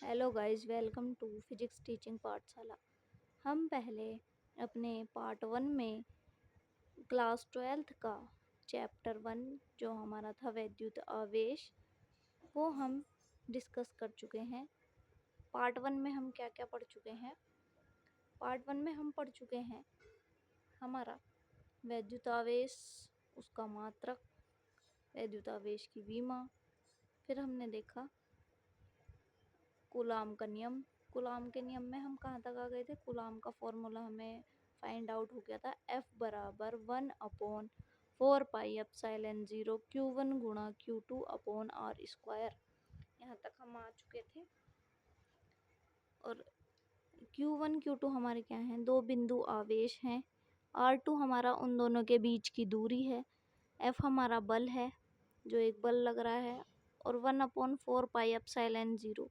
Hello guys, welcome to physics teaching Pathshala. हम पहले अपने पार्ट 1 में क्लास 12th का चैप्टर 1 जो हमारा था वैद्युत आवेश, वो हम डिस्कस कर चुके हैं। पार्ट 1 में हम क्या क्या पढ़ चुके हैं? पार्ट 1 में हम पढ़ चुके हैं हमारा वैद्युत आवेश, उसका मात्रक, वैद्युत आवेश की विमा। फिर हमने देखा कूलाम का नियम। कूलाम के नियम में हम कहाँ तक आ गए थे? कूलाम का फॉर्मूला हमें फाइंड आउट हो गया था, F बराबर 1/4 पाई एप्सिलॉन 0 Q1 गुणा Q2 अपॉन R स्क्वायर। यहाँ तक हम आ चुके थे। और Q1 Q2 हमारे क्या हैं? दो बिंदु आवेश हैं। R2 हमारा उन दोनों के बीच की दूरी है। F हमारा बल है, जो एक बल लग रहा है। और 1/4 पाई एप्सिलॉन 0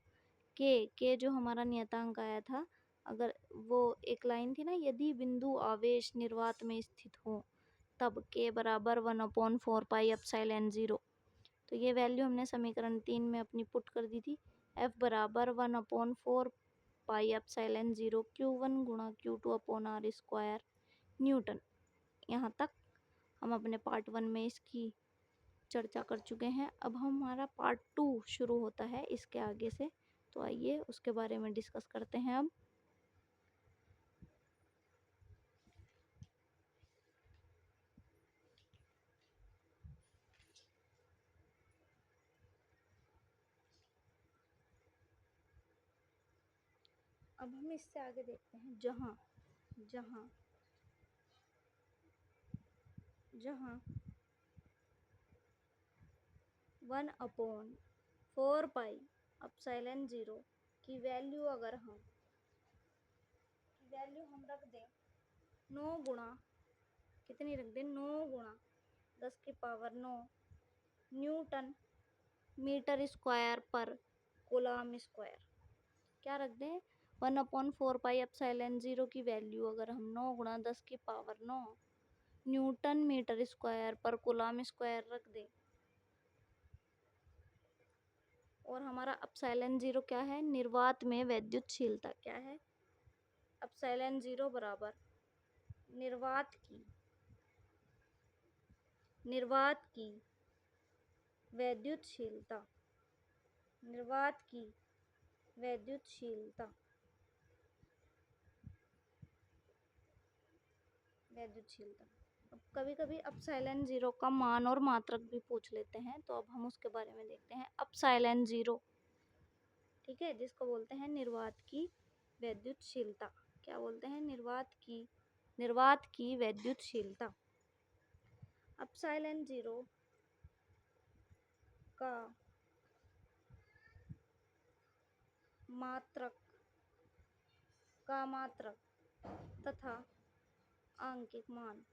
के जो हमारा नियतांक आया था, अगर वो एक लाइन थी ना, यदि बिंदु आवेश निर्वात में स्थित हो तब के बराबर 1/4 पाई एप्सिलॉन 0। तो ये वैल्यू हमने समीकरण 3 में अपनी पुट कर दी थी। F बराबर 1/4 पाई एप्सिलॉन 0 Q1 गुणा Q2 upon R square Newton. यहाँ तक हम अपने पार्ट 1 में इसकी चर्चा कर चुके हैं। अब हमारा पार्ट 2 शुरू होता है इसके आगे से, तो आइए उसके बारे में डिस्कस करते हैं। अब हम इससे आगे देखते हैं, जहाँ जहाँ जहाँ 1/4 पाई एप्सिलॉन 0 की वैल्यू अगर हम रख दें 9 गुणा, कितनी रख दें? 9 गुणा 10⁻9 न्यूटन मीटर स्क्वायर पर कूलाम स्क्वायर। क्या रख दें? 1/4 पाई एप्सिलॉन 0 की वैल्यू अगर हम 9 गुणा 10⁻9 न्यूटन मीटर स्क्वायर पर कूलाम स्क्वायर रख दें, और हमारा एप्सिलॉन 0 क्या है? निर्वात में वैद्युतशीलता क्या है? एप्सिलॉन 0 बराबर निर्वात की वैद्युतशीलता, निर्वात की वैद्युतशीलता अब कभी कभी एप्सिलॉन 0 का मान और मात्रक भी पूछ लेते हैं, तो अब हम उसके बारे में देखते हैं। एप्सिलॉन 0, ठीक है, जिसको बोलते हैं निर्वात की वैद्युतशीलता। क्या बोलते हैं? निर्वात की वैद्युतशीलता। एप्सिलॉन 0 का मात्रक तथा आंकिक मान,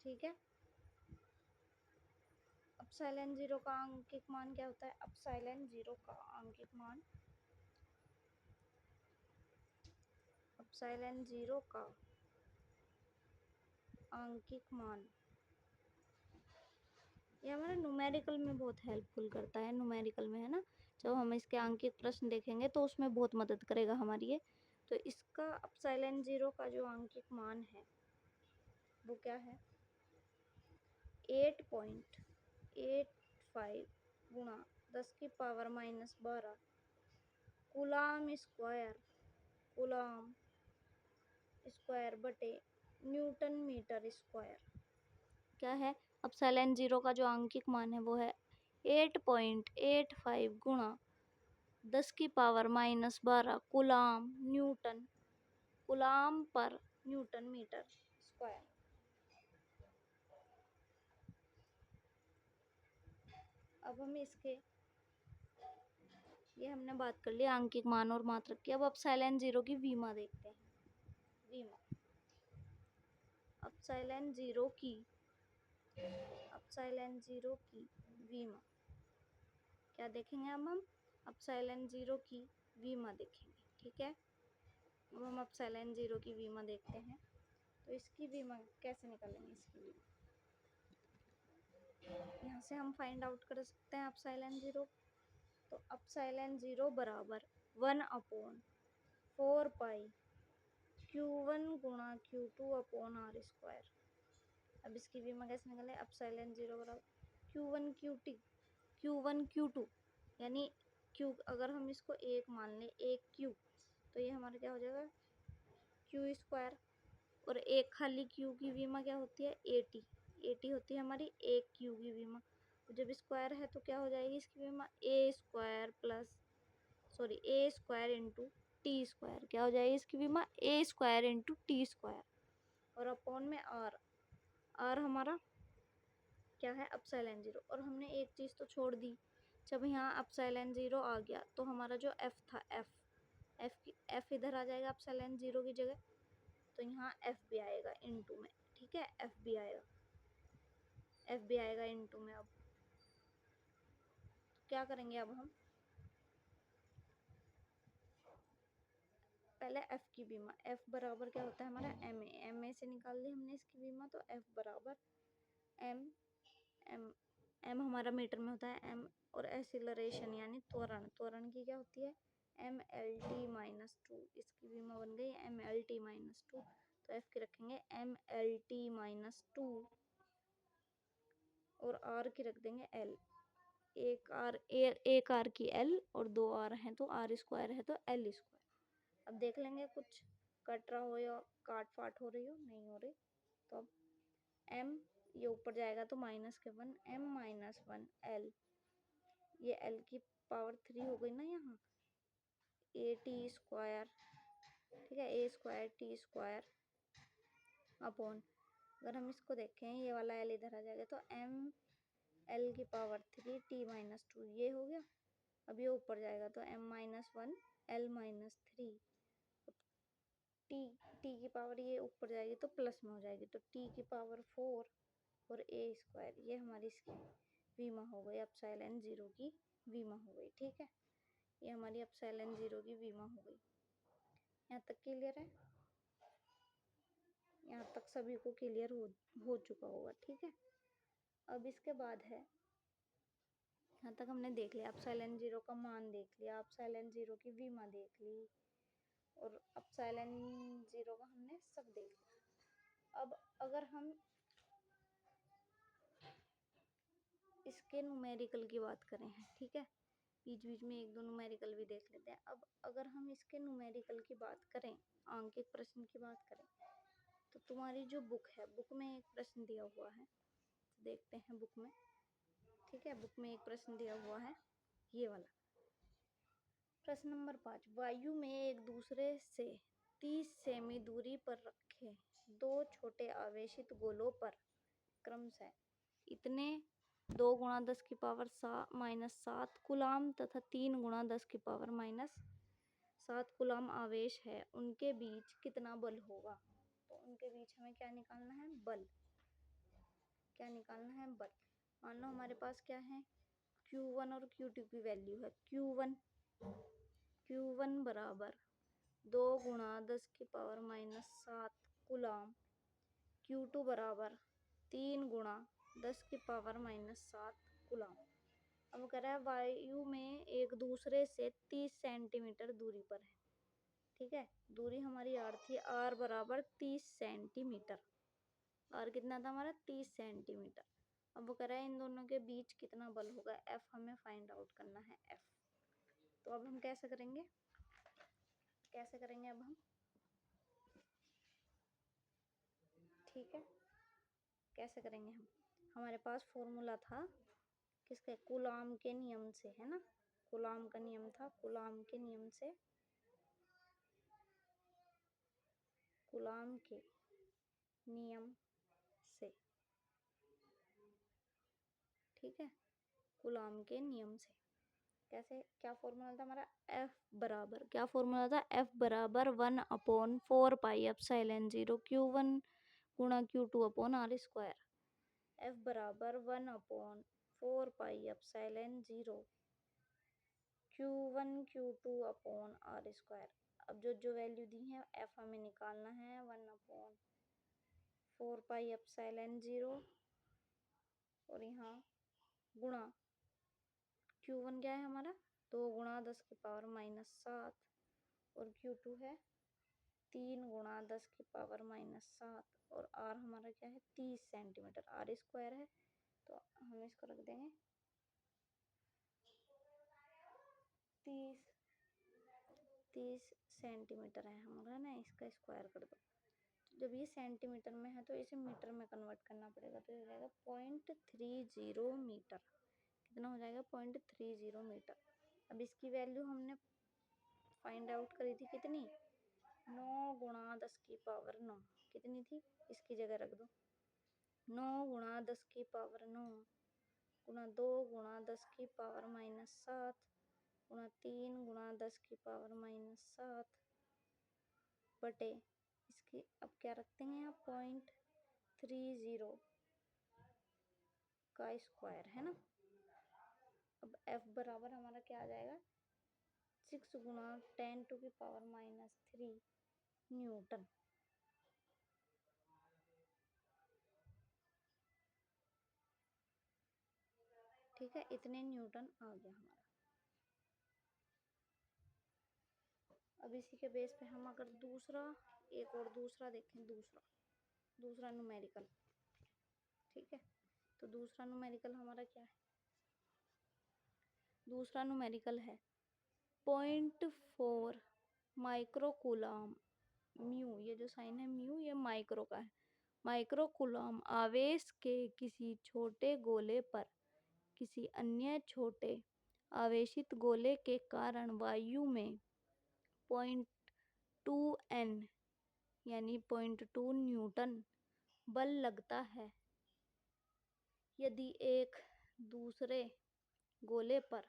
ठीक है। एप्सिलॉन 0 का आंकिक मान क्या होता है? एप्सिलॉन 0 का आंकिक मान, एप्सिलॉन 0 का आंकिक मान, ये हमारे न्यूमेरिकल में बहुत हेल्पफुल करता है। न्यूमेरिकल में है ना, जब हम इसके अंकित प्रश्न देखेंगे तो उसमें बहुत मदद करेगा हमारी ये। तो इसका एप्सिलॉन 0 का जो अंकित मान है वो क्या है? 8.85 गुणा 10⁻12 कूलाम स्क्वायर बटे न्यूटन मीटर स्क्वायर। क्या है? एप्सिलॉन 0 का जो आंकिक मान है वो है 8.85 गुणा 10⁻12 कूलाम पर न्यूटन मीटर स्क्वायर। अब हम इसके, ये हमने बात कर ली आंकिक मान और मात्रक की। अब एप्सिलॉन 0 की विमा देखते हैं। विमा एप्सिलॉन 0 की विमा क्या देखेंगे? अब हम एप्सिलॉन 0 की विमा देखेंगे, ठीक है। अब हम एप्सिलॉन 0 की विमा देखते हैं। तो इसकी विमा कैसे निकालेंगे? इसकी विमा यहाँ से हम फाइंड आउट कर सकते हैं एप्सिलॉन ज़ीरो। तो एप्सिलॉन ज़ीरो बराबर 1/4 पाई Q1 गुणा Q2 अपॉन आर स्क्वायर। अब इसकी भी मैं कैसे निकालें? एप्सिलॉन ज़ीरो बराबर Q1 Q2 यानी Q अगर हम इसको एक मान लें, एक Q, तो ये हमारा क्या हो जाएगा Q स्क्वायर। और एक खाली Q की विमा क्या होती है? 80 होती है हमारी एक Q की विमा। तो जब स्क्वायर है तो क्या हो जाएगी इसकी विमा? ए स्क्वायर इंटू टी स्क्वायर। क्या हो जाएगी इसकी विमा? ए स्क्वायर इंटू टी स्क्वायर। और अपॉन में आर हमारा क्या है? Epsilon zero. और हमने एक चीज़ तो छोड़ दी, जब यहाँ एप्सिलॉन ज़ीरो आ गया तो हमारा जो एफ था, एफ इधर आ जाएगा एप्सिलॉन ज़ीरो की जगह, तो यहाँ एफ भी आएगा इनटू में। ठीक है, एफ भी आएगा इनटू में। अब क्या करेंगे? अब हम पहले एफ की बीमा, एफ बराबर क्या होता है हमारा? एम ए से निकाल ली हमने इसकी बीमा, तो एफ बराबर एम एम एम हमारा मीटर में होता है एम। और एक्सीलरेशन यानी त्वरण की क्या होती है? MLT-2। इसकी बीमा बन गई MLT-2। तो एफ की रखेंगे MLT-2 और आर की रख देंगे एल। एक आर की एल और दो आर हैं तो आर स्क्वायर है तो एल स्क्वायर। अब देख लेंगे कुछ कट रहा हो या काट फाट हो रही हो, नहीं हो रही। तो अब एम ये ऊपर जाएगा तो -1 M-1 एल, ये एल की पावर 3 हो गई ना यहाँ, ए टी स्क्वायर। ठीक है, ए स्क्वायर टी स्क्वायर अपॉन, अगर हम इसको देखें ये वाला एल इधर आ जाएगा तो एम एल की पावर 3 T-2 ये हो गया। अब ये ऊपर जाएगा तो M-1 L-3। टी टी की पावर ये ऊपर जाएगी तो प्लस में हो जाएगी, तो टी की पावर 4 और ए स्क्वायर। ये हमारी इसकी वीमा हो गई, एप्सिलॉन ज़ीरो की वीमा हो गई। ठीक है, ये हमारी एप्सिलॉन ज़ीरो की वीमा हो गई। यहाँ तक क्लियर है? यहाँ तक सभी को क्लियर हो चुका होगा। ठीक है, अब इसके बाद है, यहाँ तक हमने देख लिया, एप्सिलॉन ज़ीरो का मान देख लिया, एप्सिलॉन ज़ीरो की वीमा देख ली, और एप्सिलॉन ज़ीरो का हमने सब देख लिया। अब अगर हम इसके न्यूमेरिकल की बात करें हैं, ठीक है, बीच बीच में एक दो न्यूमेरिकल भी देख लेते हैं। अब अगर हम इसके न्यूमेरिकल की बात करें, आंकिक प्रश्न की बात करें, तो तुम्हारी जो बुक है, बुक में एक प्रश्न दिया हुआ है, तो देखते हैं बुक में। ठीक है, बुक में एक प्रश्न दिया हुआ है, ये वाला प्रश्न नंबर 5। वायु में एक दूसरे से 30 सेमी दूरी पर रखे दो छोटे आवेशित गोलों पर क्रमशः इतने 2 गुणा 10 की पावर -7 कूलाम तथा 3 गुणा 10 की पावर -7 कूलाम आवेश है, उनके बीच कितना बल होगा? तो उनके बीच हमें क्या निकालना है? बल। क्या निकालना है? बल। मान लो हमारे पास क्या है? Q1 और Q2 की वैल्यू है। Q1 बराबर 2 गुणा 10 की पावर -7 कूलाम। Q2 बराबर 3 गुणा 10 की पावर -7 कूलाम। अब कह रहा है वायु में एक दूसरे से 30 सेंटीमीटर दूरी पर है। ठीक है, दूरी हमारी आर थी, आर बराबर 30 सेंटीमीटर। आर कितना था हमारा? 30 सेंटीमीटर। अब वो कह रहा है इन दोनों के बीच कितना बल होगा? एफ हमें फाइंड आउट करना है, एफ। तो अब हम कैसे करेंगे? अब हम, ठीक है, कैसे करेंगे हम? हमारे पास फॉर्मूला था किसके? कूलाम के नियम से, है ना। कूलाम का नियम था, कूलाम के नियम से, कूलाम के नियम से, ठीक है, कूलाम के नियम से। कैसे, क्या फॉर्मूला था हमारा? एफ बराबर, क्या फॉर्मूला था? एफ बराबर 1/4 पाई एप्सिलॉन ज़ीरो Q1 गुणा Q2 upon R square. F बराबर 1/4 pi epsilon zero Q1 Q2 upon R square. अब जो जो वैल्यू दी है एफ हमें निकालना है, 1/4 पाई एप्सिलॉन ज़ीरो, और यहाँ गुणा Q1 क्या है हमारा, 2 × 10⁻⁷, और Q2 है 3 × 10⁻⁷, और R हमारा क्या है 30 सेंटीमीटर, R² है, तो हम इसको रख देंगे 30 सेंटीमीटर है हमारा ना, इसका स्क्वायर कर दो। जब ये सेंटीमीटर में है तो इसे मीटर में कन्वर्ट करना पड़ेगा, तो ये हो जाएगा 0.30 मीटर। कितना हो जाएगा, 0.30 मीटर। अब इसकी वैल्यू हमने फाइंड आउट करी थी कितनी, 9 × 10⁻⁹ कितनी थी, इसकी जगह रख दो 9 × 10⁻⁹ गुणा 2 × 10⁻⁷ गुणा 3 × 10⁻⁷ बटे इसकी, अब क्या रखते हैं यहाँ 0.30 का स्क्वायर है ना। अब F बराबर हमारा क्या आ जाएगा, 6 × 10⁻³ न्यूटन। ठीक है, इतने न्यूटन आ गया हमारा। अब इसी के बेस पे हम अगर एक और दूसरा देखें, दूसरा न्यूमेरिकल। ठीक है, तो दूसरा न्यूमेरिकल हमारा क्या है, दूसरा न्यूमेरिकल है 0.4 माइक्रोकूलम म्यू। ये जो साइन है म्यू, ये माइक्रो का है। माइक्रोकूलम आवेश के किसी छोटे गोले पर किसी अन्य छोटे आवेशित गोले के कारण वायु में 0.2 N यानी 0.2 न्यूटन बल लगता है। यदि एक दूसरे गोले पर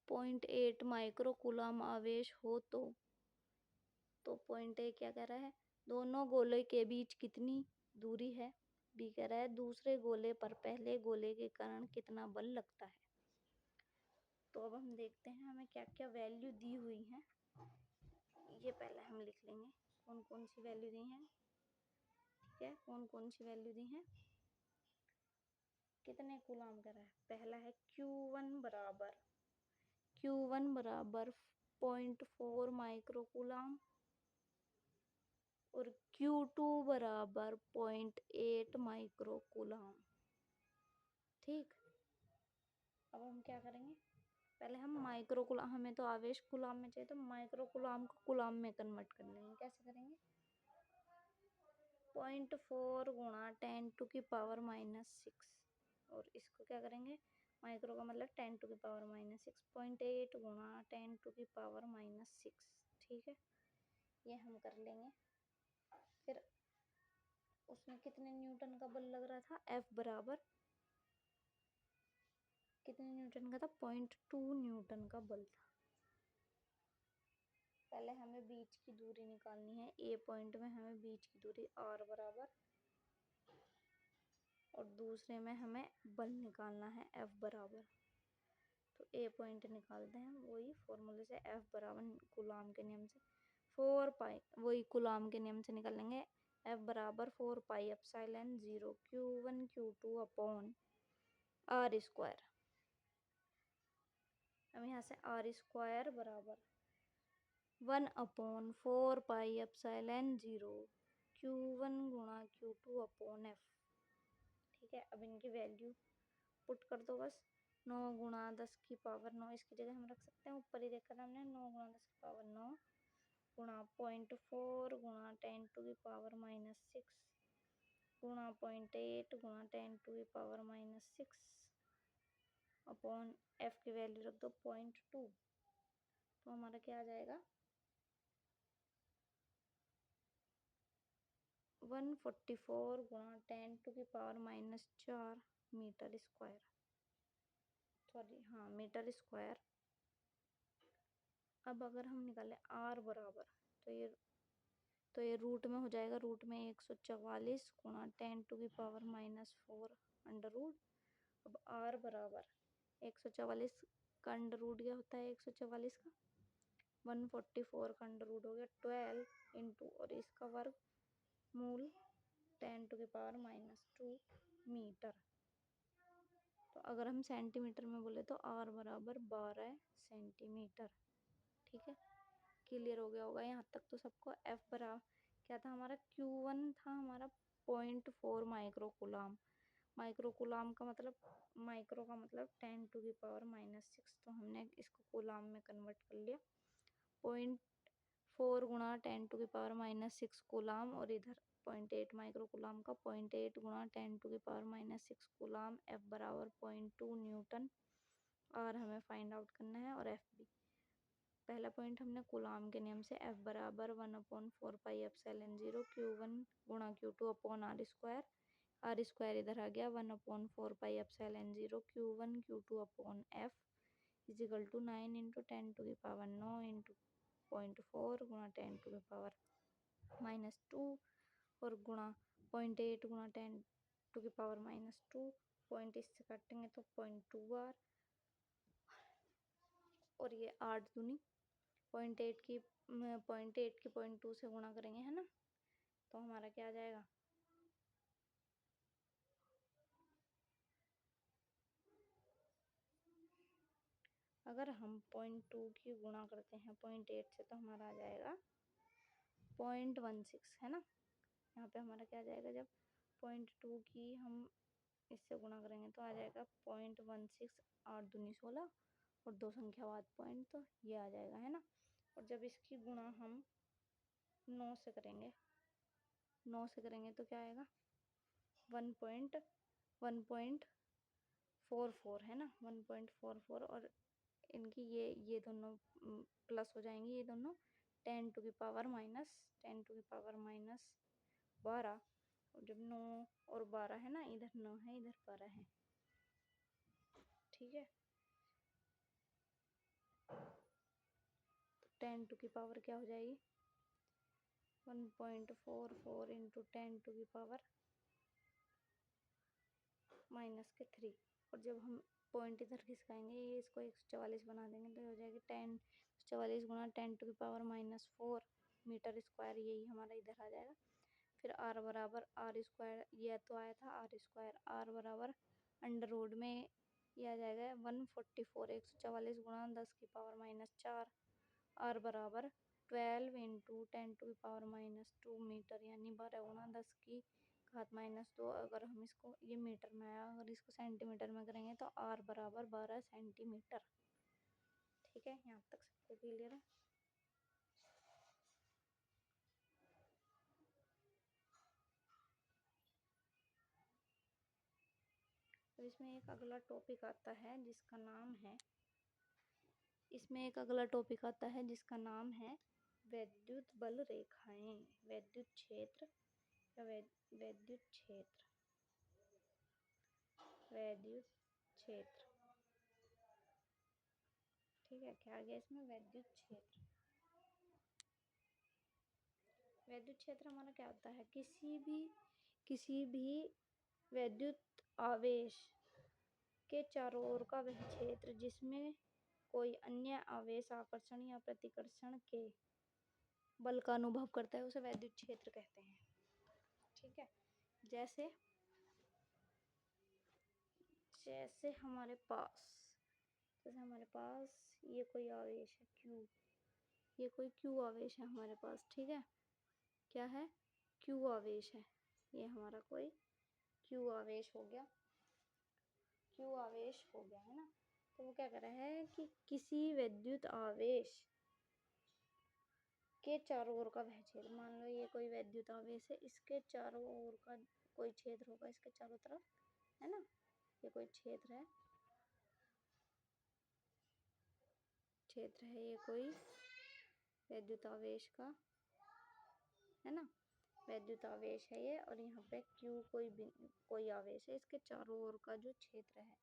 0.8 माइक्रोकूलम आवेश हो तो 0.8 क्या कह रहा है, दोनों गोले के बीच कितनी दूरी है। बी कह रहा है दूसरे गोले पर पहले गोले के कारण कितना बल लगता है। तो अब हम देखते हैं हमें क्या क्या वैल्यू दी हुई है, ये पहले हम लिख लेंगे कौन कौन सी वैल्यू दी है। ठीक है, कौन कौन सी वैल्यू दी है, कितने कूलम कर रहा है। पहला है Q1 बराबर 0.4 माइक्रोकूलम और Q2 बराबर 0.8 माइक्रोकूलम। ठीक, अब हम क्या करेंगे, पहले हम माइक्रोकूलम, हमें तो आवेश कूलम में चाहिए, तो माइक्रोकूलम को कूलम में कन्वर्ट कर लेंगे। कैसे करेंगे, 0.4 × 10⁻⁶, और इसको क्या करेंगे, माइक्रो का मतलब 10⁻⁶, 0.8 × 10⁻⁶। ठीक है, ये हम कर लेंगे। फिर उसमें कितने न्यूटन का बल लग रहा था, F बराबर कितने न्यूटन का था, 0.2 न्यूटन का बल था। पहले हमें बीच की दूरी निकालनी है, ए पॉइंट में हमें बीच की दूरी R बराबर, और दूसरे में हमें बल निकालना है F बराबर। तो ए पॉइंट निकालते हैं, वही फॉर्मूले से F बराबर कूलम के नियम से 4 पाई, वही कूलम के नियम से निकालेंगे। F बराबर 4πε0 Q1 Q2 अपॉन R²। अब यहाँ से R² बराबर 1/4πε0 Q1 × Q2 अपॉन F। ठीक है, अब इनकी वैल्यू पुट कर दो बस। 9 × 10⁻⁹, इसकी जगह हम रख सकते हैं, ऊपर ही देखा था हमने, 9 × 10⁻⁹ गुणा 0.4 × 10⁻⁻6 गुणा 0.8 × 10⁻⁻6 अपॉन F की वैल्यू रख दो 0.2। तो हमारा क्या आ जाएगा, 144 × 10⁻⁴ मीटर स्क्वायर, सॉरी हाँ मीटर स्क्वायर। अब अगर हम निकालें R बराबर, तो ये रूट में हो जाएगा, रूट में 144 × 10⁻⁻4 अंडर रूट। अब R बराबर 144 का अंडर रूट क्या होता है, 144 का 144 का अंडर रूट हो गया 12 इंटू, और इसका वर्ग मूल 10⁻⁻2 मीटर। तो अगर हम सेंटीमीटर में बोले तो R बराबर 12 सेंटीमीटर। ठीक है, क्लियर हो गया होगा यहाँ तक तो सबको। F बराबर क्या था हमारा, Q1 था हमारा 0.4 माइक्रोकुलाम। माइक्रोकुलाम का मतलब, माइक्रो का मतलब 10⁻⁻⁶, तो हमने इसको कुलाम में कन्वर्ट कर लिया। 0.4 गुणा 10⁻⁻6 कुलाम, और इधर 0.8 माइक्रोकुलाम का 0.8 गुणा 10⁻⁻6 कुलाम। F बराबर 0.2 न्यूटन। और हमें फाइंड आउट करना है। और F भी, पहला पॉइंट हमने कुलाम के नियम से F बराबर 1/4πε0 Q1 गुणा Q2 upon R square. R square इधर आ गया 1/4πε0 Q1 Q2 upon F equal to 9 into 10⁻9 into 0.4 गुणा 10⁻⁻2 और गुणा 0.8 गुणा 10⁻⁻2। पॉइंट इससे काटेंगे तो 0.2 R, और ये 8 दूनी 0.8 की 0.2 से गुणा करेंगे, है ना, तो हमारा क्या आ जाएगा, अगर हम 0.2 की गुणा करते हैं 0.8 से तो हमारा आ जाएगा 0.16, है ना। यहाँ पे हमारा क्या आ जाएगा, जब 0.2 की हम इससे गुणा करेंगे तो आ जाएगा 0.16, 8 दूनी 16 और 2 संख्या बाद पॉइंट, तो ये आ जाएगा, है ना। और जब इसकी गुणा हम 9 से करेंगे, 9 से करेंगे तो क्या आएगा, 1.44, है ना, 1.44। और इनकी ये दोनों प्लस हो जाएंगी, ये दोनों 10⁻⁻12। और जब 9 और 12 है ना, इधर 9 है इधर 12 है, ठीक है। तो 10⁻क्या हो जाएगी, 1.44 इंटू 10⁻⁻3। और जब हम पॉइंट इधर खिसकाएंगे, ये इसको 144 बना देंगे तो हो जाएगी 10⁻44 गुणा 10⁻⁻4 मीटर स्क्वायर, यही हमारा इधर आ जाएगा। फिर R बराबर R स्क्वायर, ये तो आया था R स्क्वायर, R बराबर अंडर रूट में ये आ जाएगा 144, 144 गुणा 10⁻⁻4। R बराबर 12 इंटू 10⁻⁻2 मीटर, यानी 12 गुणा 10⁻⁻2। अगर हम इसको, ये मीटर में आया, अगर इसको सेंटीमीटर में करेंगे तो R बराबर 12 सेंटीमीटर। ठीक है, यहाँ तक सबको क्लियर है। तो इसमें एक अगला टॉपिक आता है जिसका नाम है, वैद्युत बल रेखाएं, वैद्युत क्षेत्र या वैद्युत क्षेत्र, वैद्युत क्षेत्र। ठीक है, क्या आ गया इसमें, वैद्युत क्षेत्र। वैद्युत क्षेत्र हमारा क्या होता है, किसी भी वैद्युत आवेश के चारों ओर का वह क्षेत्र जिसमें कोई अन्य आवेश आकर्षण या प्रतिकर्षण के बल का अनुभव करता है, उसे वैद्युत क्षेत्र कहते हैं। ठीक है, जैसे जैसे हमारे पास ये कोई आवेश है Q, ये कोई Q आवेश है हमारे पास। ठीक है, क्या है, Q आवेश है, ये हमारा कोई Q आवेश हो गया, है ना। तो वो क्या कर रहा है कि किसी वैद्युत आवेश के चारों ओर का वह क्षेत्र, मान लो ये कोई वैद्युत आवेश है, इसके चारों ओर का कोई क्षेत्र होगा, इसके चारों तरफ, है ना, ये कोई क्षेत्र है ये कोई वैद्युत आवेश का, है ना, वैद्युत आवेश है ये। और यहाँ पे Q कोई आवेश है, इसके चारों ओर का जो क्षेत्र है,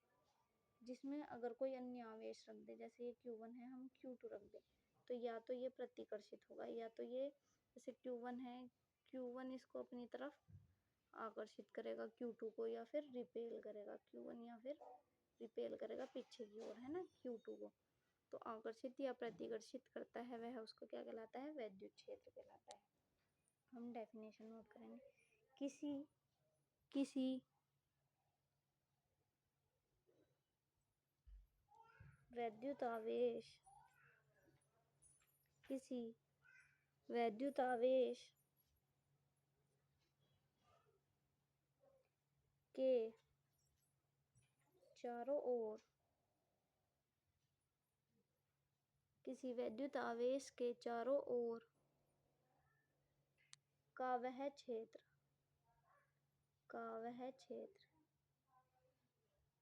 जिसमें अगर कोई अन्य आवेश रख दे, जैसे ये Q1 है, हम Q2 रख दे, तो या तो ये प्रतिकर्षित होगा, या तो ये, जैसे Q1 है, Q1 इसको अपनी तरफ आकर्षित करेगा Q2 को, या फिर रिपेल करेगा Q1, या फिर रिपेल करेगा पीछे की ओर, है ना, Q2 को। तो आकर्षित या प्रतिकर्षित करता है वह, उसको क्या कहलाता है, वैद्युत क्षेत्र कहलाता है। हम डेफिनेशन नोट करेंगे, किसी वैद्युत आवेश किसी वैद्युत आवेश के चारों ओर किसी वैद्युत आवेश के चारों ओर का वह क्षेत्र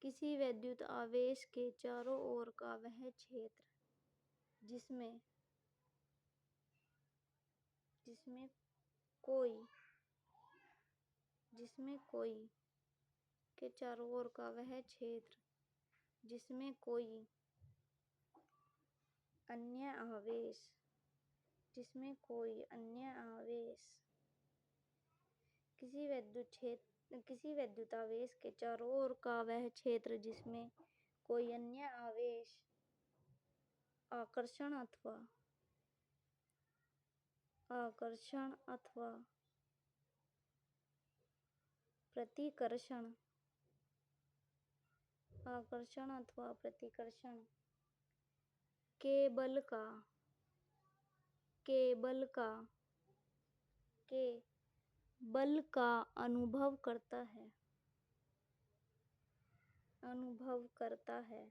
किसी वैद्युत आवेश के चारों ओर का वह क्षेत्र जिसमें कोई के चारों ओर का वह क्षेत्र जिसमें कोई अन्य आवेश किसी वैद्युत आवेश के चारों ओर का वह क्षेत्र जिसमें कोई अन्य आवेश आकर्षण अथवा प्रतिकर्षण के बल का अनुभव करता है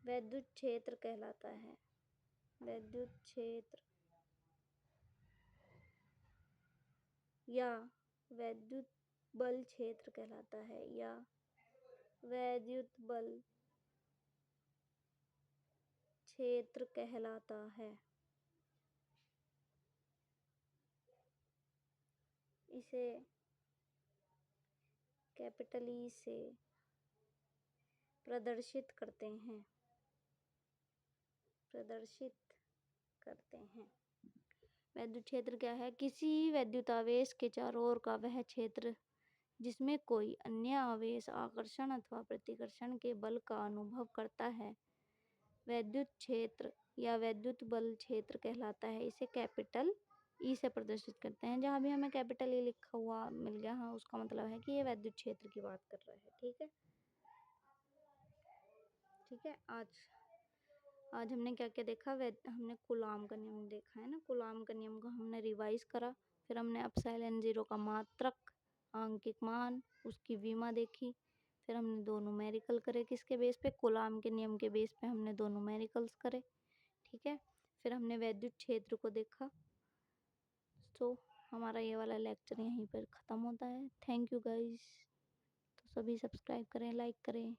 वैद्युत क्षेत्र कहलाता है। वैद्युत क्षेत्र या वैद्युत बल क्षेत्र कहलाता है इसे कैपिटल ई से प्रदर्शित करते हैं। वैद्युत क्षेत्र क्या है? किसी वैद्युत आवेश के चारों ओर का वह क्षेत्र जिसमें कोई अन्य आवेश आकर्षण अथवा प्रतिकर्षण के बल का अनुभव करता है वैद्युत क्षेत्र या वैद्युत बल क्षेत्र कहलाता है। इसे कैपिटल ई से प्रदर्शित करते हैं। जहाँ भी हमें कैपिटल ई लिखा हुआ मिल गया, हाँ, उसका मतलब है कि ये वैद्युत क्षेत्र की बात कर रहा है। ठीक है। आज हमने क्या क्या देखा? हमने कूलाम का नियम देखा है ना। कूलाम का नियम को हमने रिवाइज करा। फिर हमने एप्सिलॉन जीरो का मात्रक, आंकिक मान, उसकी विमा देखी। फिर हमने दो न्यूमेरिकल करे। किसके बेस पे? कूलाम के नियम के बेस पे हमने दो न्यूमेरिकल्स करे। ठीक है। फिर हमने वैद्युत क्षेत्र को देखा। तो हमारा ये वाला लेक्चर यहीं पर ख़त्म होता है। Thank you guys. तो सभी सब्सक्राइब करें, लाइक करें।